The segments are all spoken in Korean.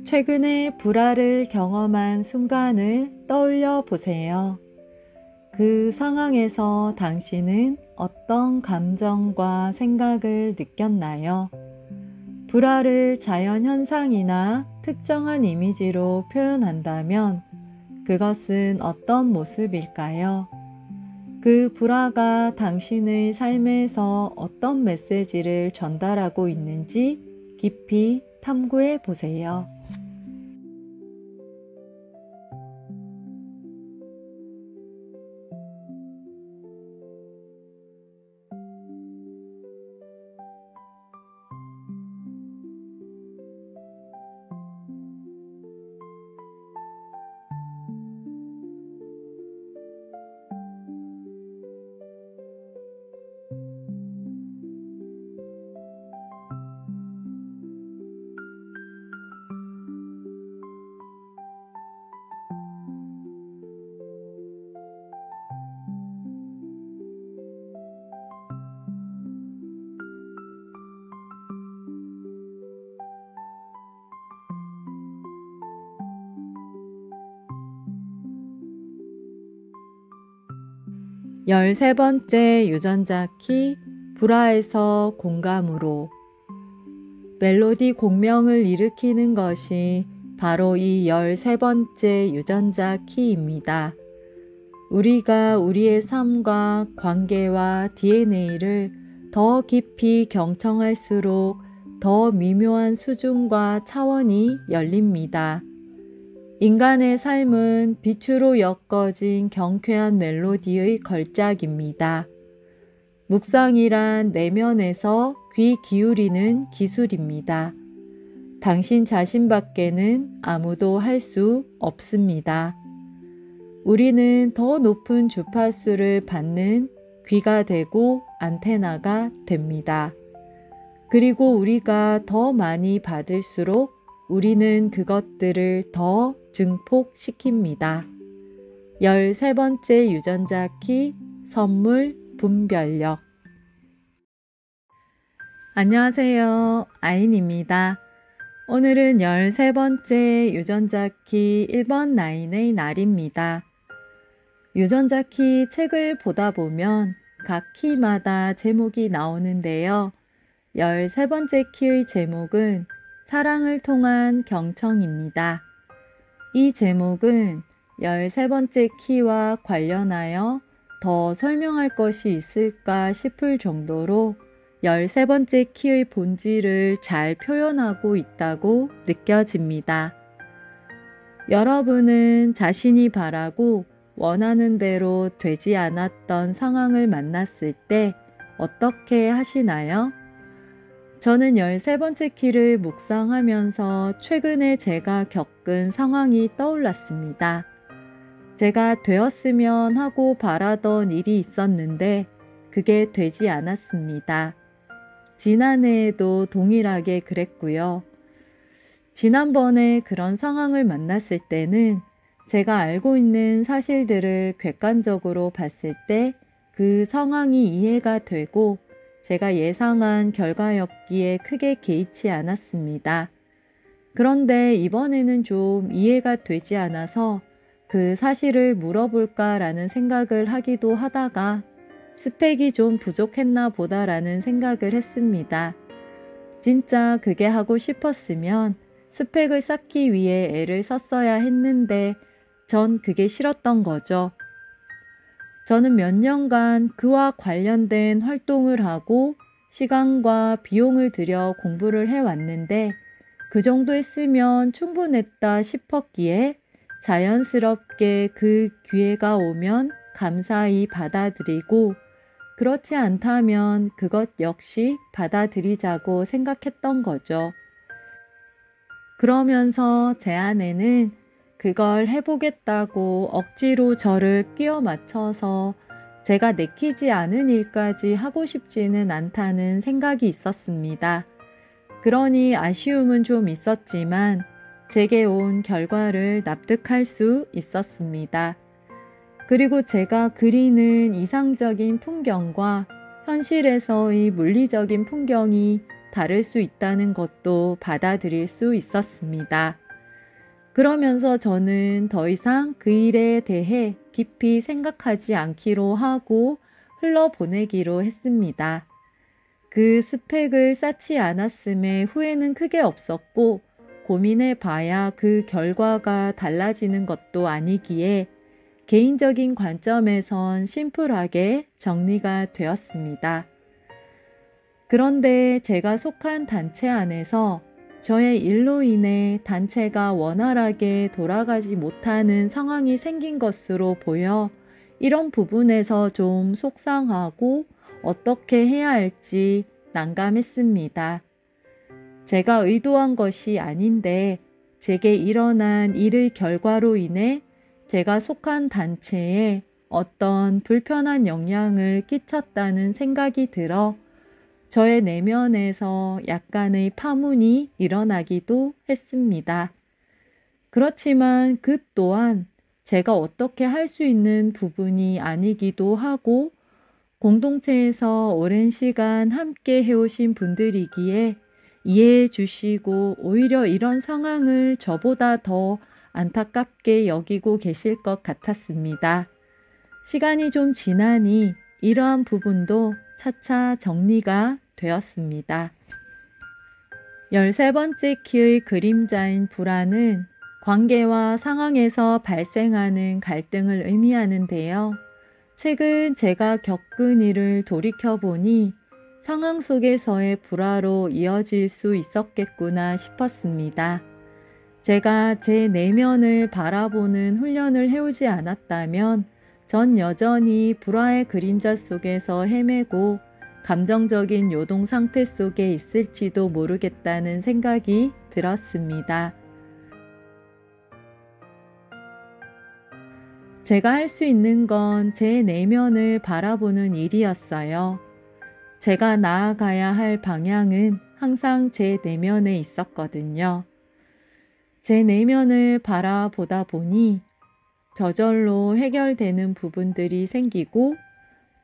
최근에 불화를 경험한 순간을 떠올려 보세요. 그 상황에서 당신은 어떤 감정과 생각을 느꼈나요? 불화를 자연현상이나 특정한 이미지로 표현한다면 그것은 어떤 모습일까요? 그 불화가 당신의 삶에서 어떤 메시지를 전달하고 있는지 깊이 탐구해 보세요. 열세 번째 유전자 키 불화에서 공감으로. 멜로디 공명을 일으키는 것이 바로 이 13번째 유전자 키입니다. 우리가 우리의 삶과 관계와 DNA를 더 깊이 경청할수록 더 미묘한 수준과 차원이 열립니다. 인간의 삶은 빛으로 엮어진 경쾌한 멜로디의 걸작입니다. 묵상이란 내면에서 귀 기울이는 기술입니다. 당신 자신밖에는 아무도 할 수 없습니다. 우리는 더 높은 주파수를 받는 귀가 되고 안테나가 됩니다. 그리고 우리가 더 많이 받을수록 우리는 그것들을 더 증폭시킵니다. 13번째 유전자 키 선물 분별력. 안녕하세요. 아인입니다. 오늘은 13번째 유전자 키 1번 라인의 날입니다. 유전자 키 책을 보다 보면 각 키마다 제목이 나오는데요. 13번째 키의 제목은 사랑을 통한 경청입니다. 이 제목은 13번째 키와 관련하여 더 설명할 것이 있을까 싶을 정도로 13번째 키의 본질을 잘 표현하고 있다고 느껴집니다. 여러분은 자신이 바라고 원하는 대로 되지 않았던 상황을 만났을 때 어떻게 하시나요? 저는 13번째 키를 묵상하면서 최근에 제가 겪은 상황이 떠올랐습니다. 제가 되었으면 하고 바라던 일이 있었는데 그게 되지 않았습니다. 지난해에도 동일하게 그랬고요. 지난번에 그런 상황을 만났을 때는 제가 알고 있는 사실들을 객관적으로 봤을 때 그 상황이 이해가 되고 제가 예상한 결과였기에 크게 개의치 않았습니다. 그런데 이번에는 좀 이해가 되지 않아서 그 사실을 물어볼까라는 생각을 하기도 하다가 스펙이 좀 부족했나 보다라는 생각을 했습니다. 진짜 그게 하고 싶었으면 스펙을 쌓기 위해 애를 썼어야 했는데 전 그게 싫었던 거죠. 저는 몇 년간 그와 관련된 활동을 하고 시간과 비용을 들여 공부를 해왔는데 그 정도 했으면 충분했다 싶었기에 자연스럽게 그 기회가 오면 감사히 받아들이고 그렇지 않다면 그것 역시 받아들이자고 생각했던 거죠. 그러면서 제 안에는 그걸 해보겠다고 억지로 저를 끼워 맞춰서 제가 내키지 않은 일까지 하고 싶지는 않다는 생각이 있었습니다. 그러니 아쉬움은 좀 있었지만 제게 온 결과를 납득할 수 있었습니다. 그리고 제가 그리는 이상적인 풍경과 현실에서의 물리적인 풍경이 다를 수 있다는 것도 받아들일 수 있었습니다. 그러면서 저는 더 이상 그 일에 대해 깊이 생각하지 않기로 하고 흘러보내기로 했습니다. 그 스펙을 쌓지 않았음에 후회는 크게 없었고 고민해 봐야 그 결과가 달라지는 것도 아니기에 개인적인 관점에선 심플하게 정리가 되었습니다. 그런데 제가 속한 단체 안에서 저의 일로 인해 단체가 원활하게 돌아가지 못하는 상황이 생긴 것으로 보여 이런 부분에서 좀 속상하고 어떻게 해야 할지 난감했습니다. 제가 의도한 것이 아닌데 제게 일어난 일의 결과로 인해 제가 속한 단체에 어떤 불편한 영향을 끼쳤다는 생각이 들어 저의 내면에서 약간의 파문이 일어나기도 했습니다. 그렇지만 그 또한 제가 어떻게 할 수 있는 부분이 아니기도 하고 공동체에서 오랜 시간 함께 해오신 분들이기에 이해해 주시고 오히려 이런 상황을 저보다 더 안타깝게 여기고 계실 것 같았습니다. 시간이 좀 지나니 이러한 부분도 차차 정리가 되었습니다. 13번째 키의 그림자인 불안은 관계와 상황에서 발생하는 갈등을 의미하는데요. 최근 제가 겪은 일을 돌이켜보니 상황 속에서의 불화로 이어질 수 있었겠구나 싶었습니다. 제가 제 내면을 바라보는 훈련을 해오지 않았다면 전 여전히 불화의 그림자 속에서 헤매고 감정적인 요동 상태 속에 있을지도 모르겠다는 생각이 들었습니다. 제가 할 수 있는 건 제 내면을 바라보는 일이었어요. 제가 나아가야 할 방향은 항상 제 내면에 있었거든요. 제 내면을 바라보다 보니 저절로 해결되는 부분들이 생기고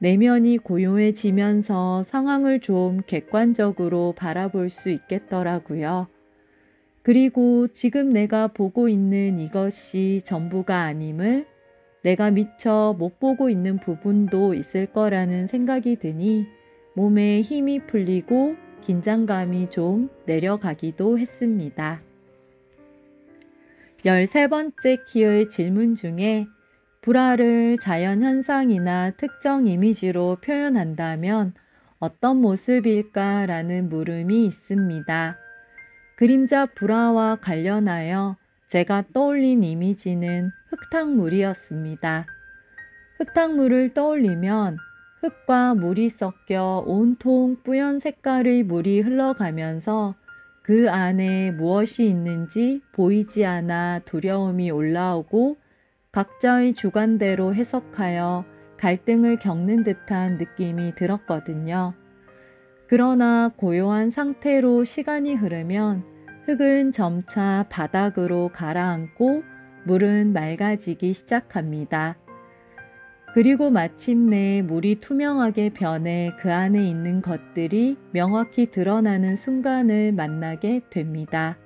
내면이 고요해지면서 상황을 좀 객관적으로 바라볼 수 있겠더라고요. 그리고 지금 내가 보고 있는 이것이 전부가 아님을 내가 미처 못 보고 있는 부분도 있을 거라는 생각이 드니 몸에 힘이 풀리고 긴장감이 좀 내려가기도 했습니다. 13번째 키의 질문 중에 불화를 자연현상이나 특정 이미지로 표현한다면 어떤 모습일까? 라는 물음이 있습니다. 그림자 불화와 관련하여 제가 떠올린 이미지는 흙탕물이었습니다. 흙탕물을 떠올리면 흙과 물이 섞여 온통 뿌연 색깔의 물이 흘러가면서 그 안에 무엇이 있는지 보이지 않아 두려움이 올라오고 각자의 주관대로 해석하여 갈등을 겪는 듯한 느낌이 들었거든요. 그러나 고요한 상태로 시간이 흐르면 흙은 점차 바닥으로 가라앉고 물은 맑아지기 시작합니다. 그리고 마침내 물이 투명하게 변해 그 안에 있는 것들이 명확히 드러나는 순간을 만나게 됩니다.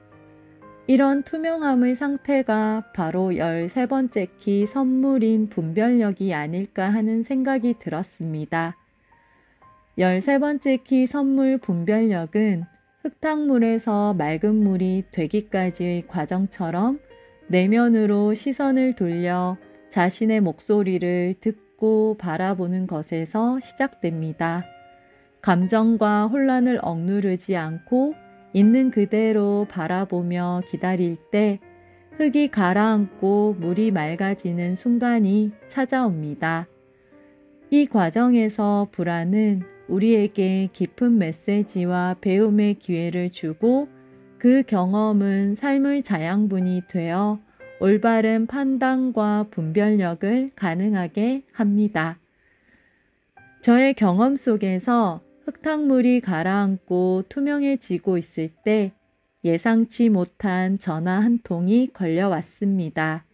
이런 투명함의 상태가 바로 13번째 키 선물인 분별력이 아닐까 하는 생각이 들었습니다. 13번째 키 선물 분별력은 흙탕물에서 맑은 물이 되기까지의 과정처럼 내면으로 시선을 돌려 자신의 목소리를 듣고 바라보는 것에서 시작됩니다. 감정과 혼란을 억누르지 않고 있는 그대로 바라보며 기다릴 때 흙이 가라앉고 물이 맑아지는 순간이 찾아옵니다. 이 과정에서 불안은 우리에게 깊은 메시지와 배움의 기회를 주고 그 경험은 삶의 자양분이 되어 올바른 판단과 분별력을 가능하게 합니다. 저의 경험 속에서 흙탕물이 가라앉고 투명해지고 있을 때 예상치 못한 전화 한 통이 걸려왔습니다.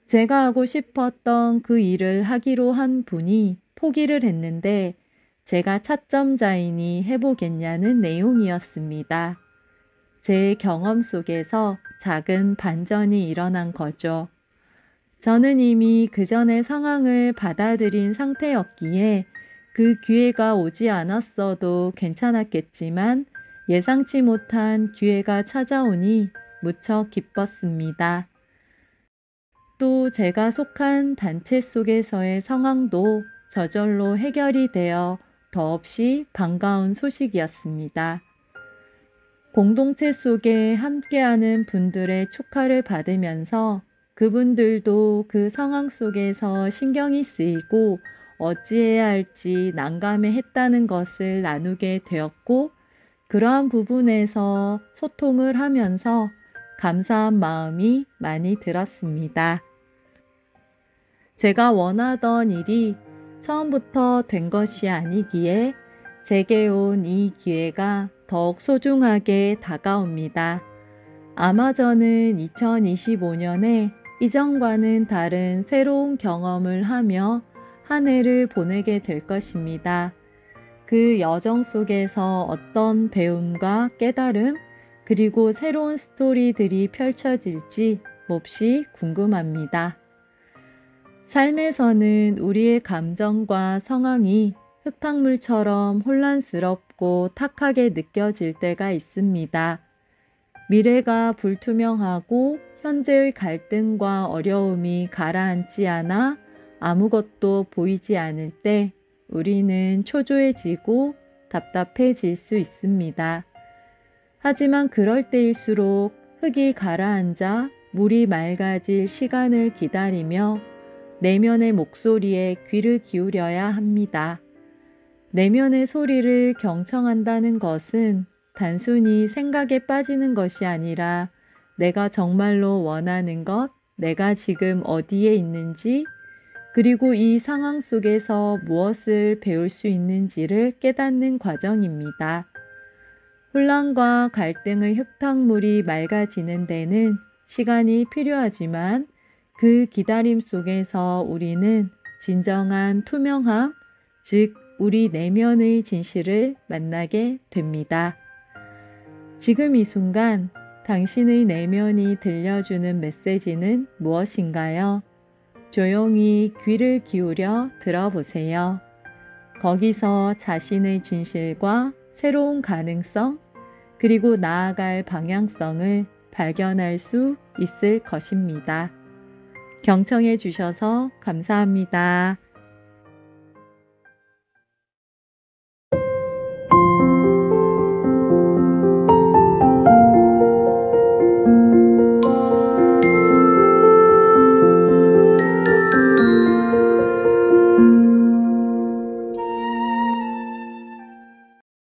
제가 하고 싶었던 그 일을 하기로 한 분이 포기를 했는데 제가 차점자이니 해보겠냐는 내용이었습니다. 제 경험 속에서 작은 반전이 일어난 거죠. 저는 이미 그 전에 상황을 받아들인 상태였기에 그 기회가 오지 않았어도 괜찮았겠지만 예상치 못한 기회가 찾아오니 무척 기뻤습니다. 또 제가 속한 단체 속에서의 상황도 저절로 해결이 되어 더없이 반가운 소식이었습니다. 공동체 속에 함께하는 분들의 축하를 받으면서 그분들도 그 상황 속에서 신경이 쓰이고 어찌해야 할지 난감해했다는 것을 나누게 되었고, 그러한 부분에서 소통을 하면서 감사한 마음이 많이 들었습니다. 제가 원하던 일이 처음부터 된 것이 아니기에 제게 온 이 기회가 더욱 소중하게 다가옵니다. 아마 저는 2025년에 이전과는 다른 새로운 경험을 하며 한 해를 보내게 될 것입니다. 그 여정 속에서 어떤 배움과 깨달음, 그리고 새로운 스토리들이 펼쳐질지 몹시 궁금합니다. 삶에서는 우리의 감정과 상황이 흙탕물처럼 혼란스럽고 탁하게 느껴질 때가 있습니다. 미래가 불투명하고 현재의 갈등과 어려움이 가라앉지 않아 아무것도 보이지 않을 때 우리는 초조해지고 답답해질 수 있습니다. 하지만 그럴 때일수록 흙이 가라앉아 물이 맑아질 시간을 기다리며 내면의 목소리에 귀를 기울여야 합니다. 내면의 소리를 경청한다는 것은 단순히 생각에 빠지는 것이 아니라 내가 정말로 원하는 것, 내가 지금 어디에 있는지, 그리고 이 상황 속에서 무엇을 배울 수 있는지를 깨닫는 과정입니다. 혼란과 갈등의 흙탕물이 맑아지는 데는 시간이 필요하지만 그 기다림 속에서 우리는 진정한 투명함, 즉 우리 내면의 진실을 만나게 됩니다. 지금 이 순간 당신의 내면이 들려주는 메시지는 무엇인가요? 조용히 귀를 기울여 들어보세요. 거기서 자신의 진실과 새로운 가능성, 그리고 나아갈 방향성을 발견할 수 있을 것입니다. 경청해 주셔서 감사합니다.